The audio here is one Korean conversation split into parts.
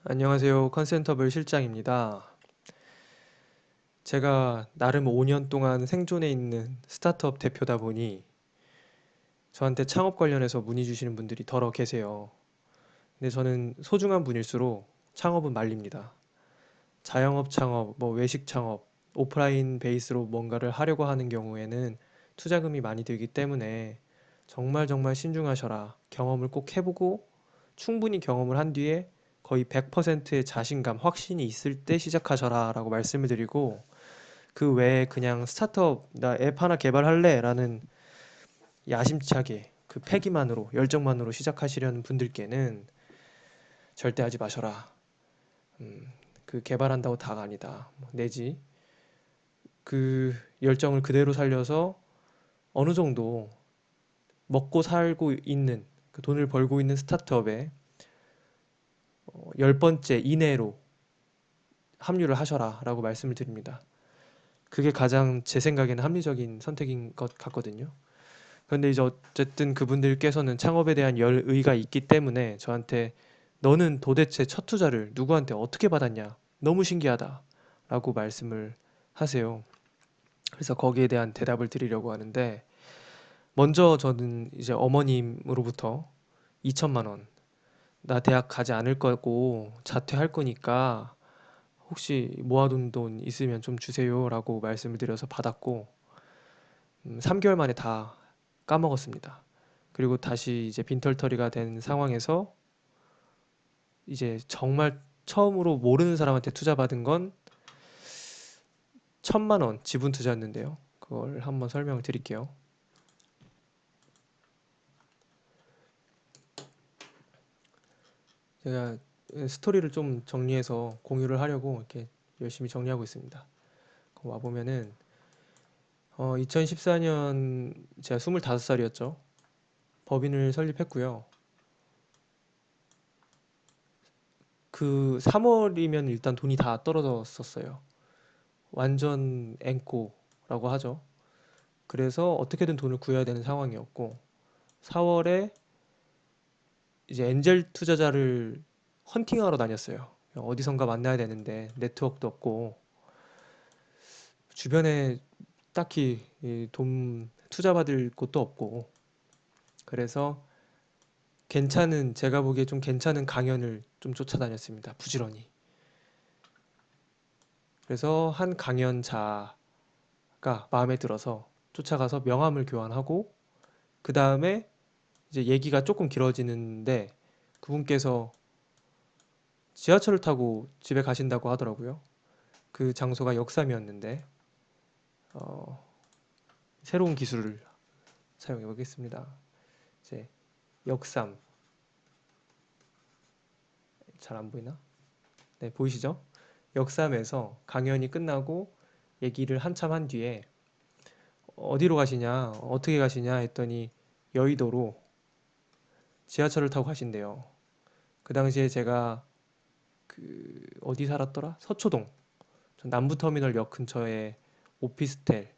안녕하세요. 컨센터블 실장입니다. 제가 나름 5년 동안 생존해 있는 스타트업 대표다 보니 저한테 창업 관련해서 문의 주시는 분들이 더러 계세요. 근데 저는 소중한 분일수록 창업은 말립니다. 자영업 창업, 외식 창업, 오프라인 베이스로 뭔가를 하려고 하는 경우에는 투자금이 많이 들기 때문에 정말 정말 신중하셔라. 경험을 꼭 해보고 충분히 경험을 한 뒤에 거의 100%의 자신감, 확신이 있을 때 시작하셔라 라고 말씀을 드리고 그 외에 그냥 스타트업, 나 앱 하나 개발할래 라는 야심차게 그 패기만으로, 열정만으로 시작하시려는 분들께는 절대 하지 마셔라. 음, 그 개발한다고 다가 아니다. 내지 그 열정을 그대로 살려서 어느 정도 먹고 살고 있는 그 돈을 벌고 있는 스타트업에 10번째 이내로 합류를 하셔라 라고 말씀을 드립니다. 그게 가장 제 생각에는 합리적인 선택인 것 같거든요. 그런데 이제 어쨌든 그분들께서는 창업에 대한 열의가 있기 때문에 저한테 너는 도대체 첫 투자를 누구한테 어떻게 받았냐? 너무 신기하다. 라고 말씀을 하세요. 그래서 거기에 대한 대답을 드리려고 하는데 먼저 저는 이제 어머님으로부터 2천만 원, 나 대학 가지 않을 거고 자퇴할 거니까 혹시 모아둔 돈 있으면 좀 주세요라고 말씀을 드려서 받았고 3개월 만에 다 까먹었습니다. 그리고 다시 이제 빈털터리가 된 상황에서 이제 정말 처음으로 모르는 사람한테 투자받은 건 1,000만 원 지분 투자였는데요. 그걸 한번 설명을 드릴게요. 제가 스토리를 좀 정리해서 공유를 하려고 이렇게 열심히 정리하고 있습니다. 와 보면은 2014년 제가 25살이었죠. 법인을 설립했고요. 그 3월이면 일단 돈이 다 떨어졌었어요. 완전 앵꼬라고 하죠. 그래서 어떻게든 돈을 구해야 되는 상황이었고 4월에 이제 엔젤 투자자를 헌팅하러 다녔어요. 어디선가 만나야 되는데 네트워크도 없고 주변에 딱히 돈 투자받을 곳도 없고 그래서 괜찮은 제가 보기에 좀 괜찮은 강연을 좀 쫓아다녔습니다. 부지런히. 그래서 한 강연자가 마음에 들어서 쫓아가서 명함을 교환하고 그 다음에 이제 얘기가 조금 길어지는데 그분께서 지하철을 타고 집에 가신다고 하더라고요. 그 장소가 역삼이었는데 어, 새로운 기술을 사용해 보겠습니다. 이제 역삼 잘 안 보이나? 네, 보이시죠? 역삼에서 강연이 끝나고 얘기를 한참 한 뒤에 어디로 가시냐, 어떻게 가시냐 했더니 여의도로 지하철을 타고 가신대요. 그 당시에 제가 그 어디 살았더라? 서초동. 전 남부터미널역 근처에 오피스텔을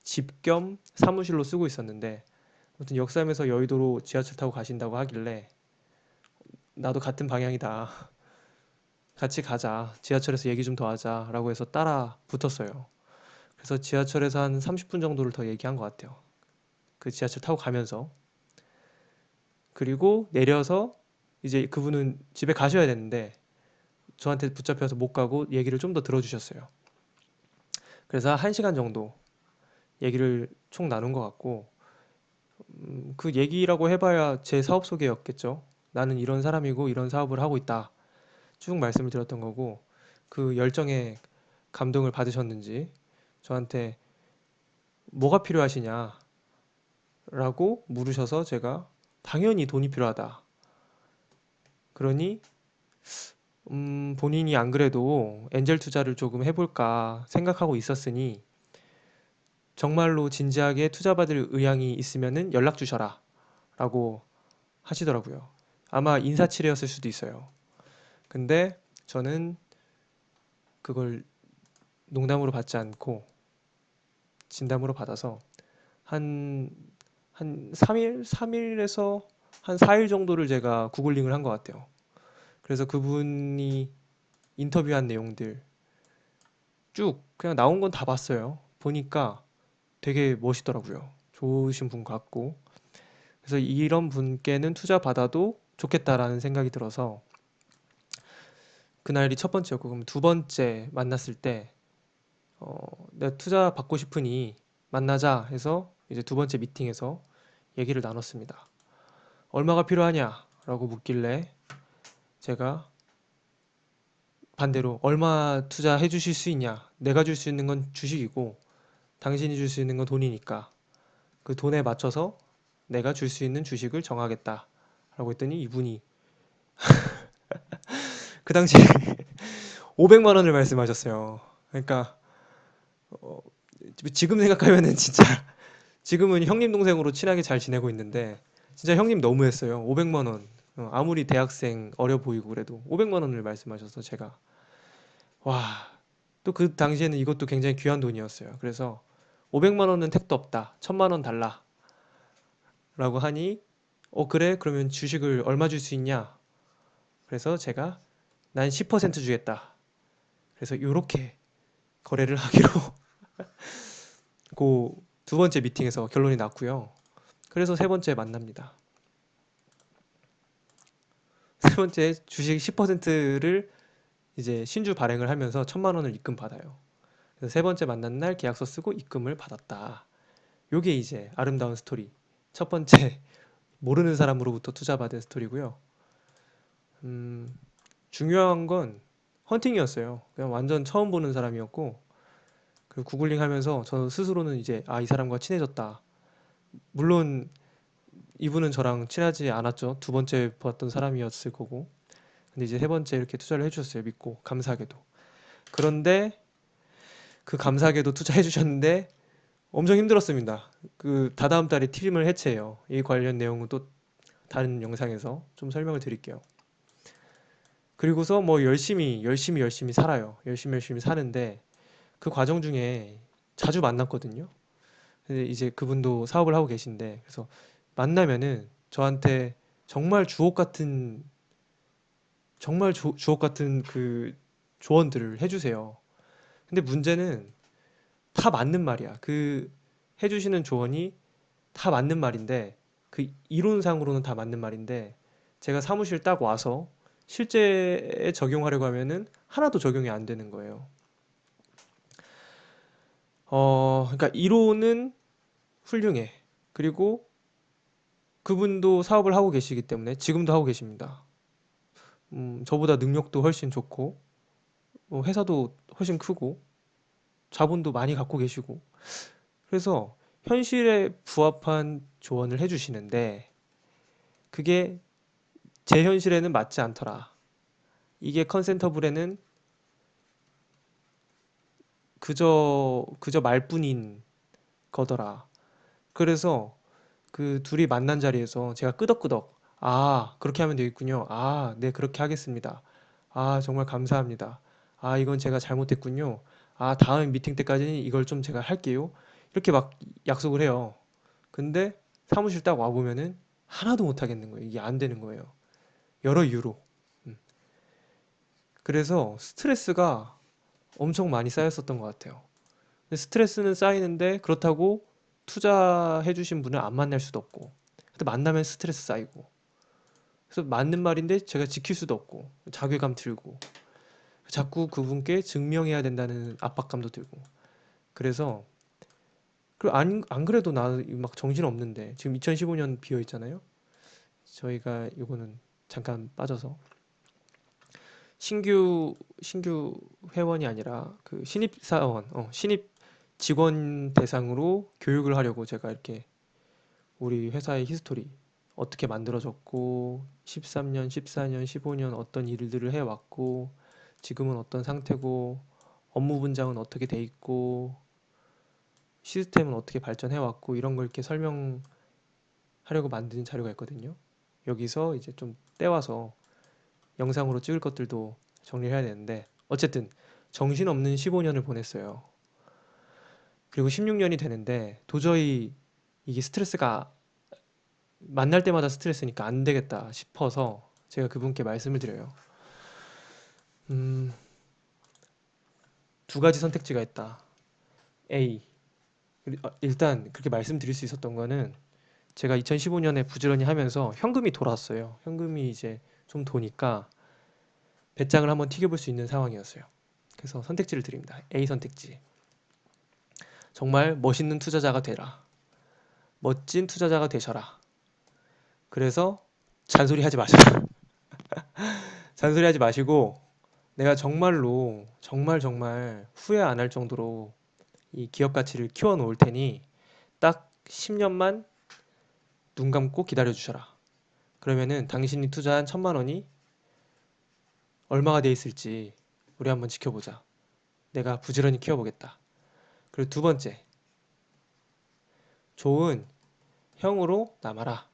집 겸 사무실로 쓰고 있었는데 아무튼 역삼에서 여의도로 지하철 타고 가신다고 하길래 나도 같은 방향이다. 같이 가자. 지하철에서 얘기 좀 더 하자. 라고 해서 따라 붙었어요. 그래서 지하철에서 한 30분 정도를 더 얘기한 것 같아요. 그 지하철 타고 가면서. 그리고 내려서 이제 그분은 집에 가셔야 되는데 저한테 붙잡혀서 못 가고 얘기를 좀 더 들어주셨어요. 그래서 1시간 정도 얘기를 총 나눈 것 같고 그 얘기라고 해봐야 제 사업 소개였겠죠. 나는 이런 사람이고 이런 사업을 하고 있다. 쭉 말씀을 드렸던 거고 그 열정에 감동을 받으셨는지 저한테 뭐가 필요하시냐라고 물으셔서 제가 당연히 돈이 필요하다. 그러니 본인이 안 그래도 엔젤 투자를 조금 해볼까 생각하고 있었으니 정말로 진지하게 투자받을 의향이 있으면은 연락 주셔라 라고 하시더라고요. 아마 인사치레였을 수도 있어요. 근데 저는 그걸 농담으로 받지 않고 진담으로 받아서 한, 한 3일? 3일에서 한 4일 정도를 제가 구글링을 한 것 같아요. 그래서 그분이 인터뷰한 내용들 쭉 그냥 나온 건 다 봤어요. 보니까 되게 멋있더라고요. 좋으신 분 같고. 그래서 이런 분께는 투자 받아도 좋겠다라는 생각이 들어서 그날이 첫 번째였고, 그럼 두 번째 만났을 때 내가 투자 받고 싶으니 만나자 해서 이제 두 번째 미팅에서 얘기를 나눴습니다. 얼마가 필요하냐라고 묻길래 제가 반대로 얼마 투자해 주실 수 있냐? 내가 줄 수 있는 건 주식이고 당신이 줄 수 있는 건 돈이니까 그 돈에 맞춰서 내가 줄 수 있는 주식을 정하겠다 라고 했더니 이분이 그 당시에 500만 원을 말씀하셨어요. 그러니까 어, 지금 생각하면은 진짜 지금은 형님 동생으로 친하게 잘 지내고 있는데 진짜 형님 너무했어요. 500만 원. 아무리 대학생 어려 보이고 그래도 500만 원을 말씀하셔서 제가 와, 또 그 당시에는 이것도 굉장히 귀한 돈이었어요. 그래서 500만 원은 택도 없다. 1000만 원 달라. 라고 하니 그래? 그러면 주식을 얼마 줄 수 있냐? 그래서 제가 난 10% 주겠다. 그래서 요렇게 거래를 하기로 그 두 번째 미팅에서 결론이 났고요. 그래서 세 번째 만납니다. 세 번째 주식 10%를 이제 신주 발행을 하면서 1000만 원을 입금 받아요. 그래서 세 번째 만난 날 계약서 쓰고 입금을 받았다. 요게 이제 아름다운 스토리. 첫 번째 모르는 사람으로부터 투자받은 스토리고요. 음, 중요한 건 헌팅이었어요. 그냥 완전 처음 보는 사람이었고 그 구글링 하면서 저 스스로는 이제 이 사람과 친해졌다. 물론 이분은 저랑 친하지 않았죠. 두 번째 봤던 사람이었을 거고. 근데 이제 세 번째 이렇게 투자를 해주셨어요. 믿고 감사하게도. 그런데 그 감사하게도 투자해 주셨는데 엄청 힘들었습니다. 그 다다음 달에 팀을 해체해요. 이 관련 내용은 또 다른 영상에서 좀 설명을 드릴게요. 그리고서 뭐 열심히 살아요. 열심히 사는데 그 과정 중에 자주 만났거든요. 근데 이제 그분도 사업을 하고 계신데 그래서 만나면은 저한테 정말 주옥 같은 그 조언들을 해주세요. 근데 문제는 다 맞는 말이야. 그 해주시는 조언이 다 맞는 말인데 그 이론상으로는 다 맞는 말인데 제가 사무실 딱 와서 실제에 적용하려고 하면은 하나도 적용이 안 되는 거예요. 그러니까 이론은 훌륭해. 그리고 그분도 사업을 하고 계시기 때문에 지금도 하고 계십니다. 저보다 능력도 훨씬 좋고 회사도 훨씬 크고 자본도 많이 갖고 계시고 그래서 현실에 부합한 조언을 해주시는데 그게 제 현실에는 맞지 않더라. 이게 컨센터블에는 그저 말뿐인 거더라. 그래서 그 둘이 만난 자리에서 제가 끄덕끄덕 그렇게 하면 되겠군요. 네, 그렇게 하겠습니다. 정말 감사합니다. 이건 제가 잘못했군요. 다음 미팅 때까지는 이걸 좀 제가 할게요. 이렇게 막 약속을 해요. 근데 사무실 딱 와보면은 하나도 못 하겠는 거예요. 이게 안 되는 거예요. 여러 이유로. 음. 그래서 스트레스가 엄청 많이 쌓였었던 것 같아요. 근데 스트레스는 쌓이는데 그렇다고 투자해주신 분을 안 만날 수도 없고 근데 만나면 스트레스 쌓이고 그래서 맞는 말인데 제가 지킬 수도 없고 자괴감 들고 자꾸 그분께 증명해야 된다는 압박감도 들고 그래서 안 그래도 나 막 정신 없는데 지금 2015년 비어 있잖아요. 저희가 이거는 잠깐 빠져서 신규 회원이 아니라 그 신입 사원, 신입 직원 대상으로 교육을 하려고 제가 이렇게 우리 회사의 히스토리 어떻게 만들어졌고 13년, 14년, 15년 어떤 일들을 해왔고 지금은 어떤 상태고 업무 분장은 어떻게 돼 있고 시스템은 어떻게 발전해왔고 이런 걸 이렇게 설명하려고 만든 자료가 있거든요. 여기서 이제 좀 떼와서 영상으로 찍을 것들도 정리해야 되는데 어쨌든 정신없는 15년을 보냈어요. 그리고 16년이 되는데 도저히 이게 스트레스가 만날 때마다 스트레스니까 안 되겠다 싶어서 제가 그분께 말씀을 드려요. 음, 두 가지 선택지가 있다. A. 일단 그렇게 말씀드릴 수 있었던 거는 제가 2015년에 부지런히 하면서 현금이 돌아왔어요. 현금이 이제 좀 도니까 배짱을 한번 튀겨볼 수 있는 상황이었어요. 그래서 선택지를 드립니다. A 선택지. 정말 멋있는 투자자가 되라. 멋진 투자자가 되셔라. 그래서 잔소리 하지 마셔라. 잔소리 하지 마시고 내가 정말로 정말 후회 안 할 정도로 이 기업 가치를 키워 놓을 테니 딱 10년만 눈 감고 기다려 주셔라. 그러면은 당신이 투자한 1,000만 원이 얼마가 돼 있을지 우리 한번 지켜보자. 내가 부지런히 키워보겠다. 그리고 두 번째, 좋은 형으로 남아라.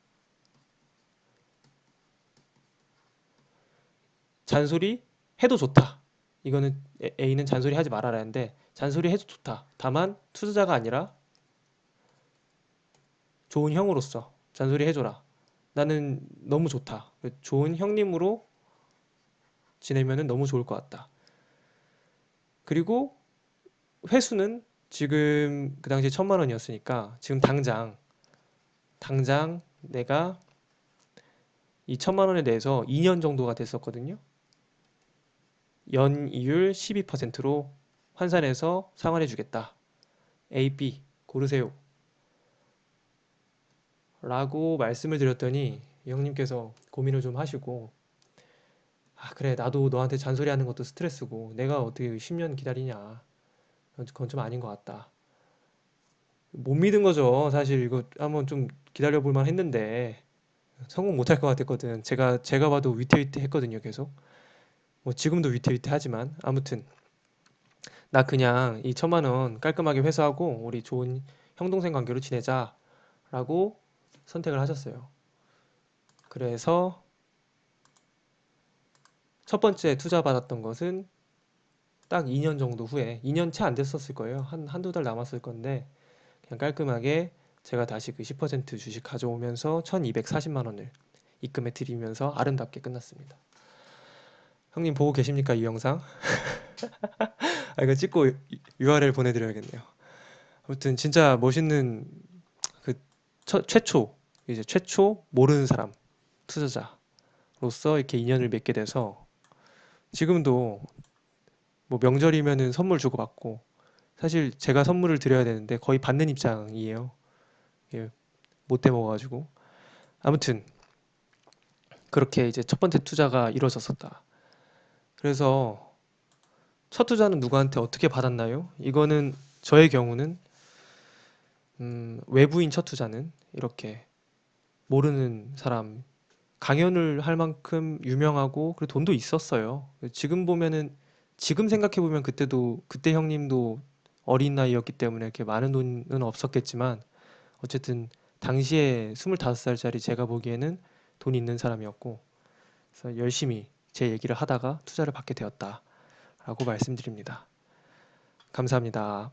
잔소리 해도 좋다. 이거는 A는 잔소리 하지 말아라는데 잔소리 해도 좋다. 다만 투자자가 아니라 좋은 형으로서 잔소리 해줘라. 나는 너무 좋다. 좋은 형님으로 지내면은 너무 좋을 것 같다. 그리고 회수는 지금 그 당시에 1,000만 원이었으니까 지금 당장 내가 이 1,000만 원에 대해서 2년 정도가 됐었거든요. 연이율 12%로 환산해서 상환해 주겠다. A, B 고르세요. 라고 말씀을 드렸더니 형님께서 고민을 좀 하시고 아 그래 나도 너한테 잔소리하는 것도 스트레스고 내가 어떻게 10년 기다리냐 그건 좀 아닌 것 같다. 못 믿은 거죠. 사실 이거 한번 좀 기다려 볼 만 했는데 성공 못 할 것 같았거든. 제가 봐도 위태위태했거든요, 계속. 뭐 지금도 위태위태하지만 아무튼 나 그냥 이 1,000만 원 깔끔하게 회수하고 우리 좋은 형 동생 관계로 지내자라고 선택을 하셨어요. 그래서 첫 번째 투자 받았던 것은 딱 2년 정도 후에 2년 채 안 됐었을 거예요. 한두 달 남았을 건데 그냥 깔끔하게 제가 다시 그 10% 주식 가져오면서 1,240만 원을 입금해 드리면서 아름답게 끝났습니다. 형님 보고 계십니까, 이 영상? 아, 이거 찍고 URL 보내드려야겠네요. 아무튼 진짜 멋있는 그 최초 모르는 사람 투자자로서 이렇게 인연을 맺게 돼서 지금도 뭐 명절이면은 선물 주고받고 사실 제가 선물을 드려야 되는데 거의 받는 입장이에요. 예, 못돼 먹어가지고 아무튼 그렇게 이제 첫 번째 투자가 이루어졌었다. 그래서 첫 투자는 누구한테 어떻게 받았나요? 이거는 저의 경우는 외부인 첫 투자는 이렇게 모르는 사람 강연을 할 만큼 유명하고 그리고 돈도 있었어요. 지금 생각해 보면 그때 형님도 어린 나이였기 때문에 이렇게 많은 돈은 없었겠지만 어쨌든 당시에 25살짜리 제가 보기에는 돈 있는 사람이었고 그래서 열심히 제 얘기를 하다가 투자를 받게 되었다라고 말씀드립니다. 감사합니다.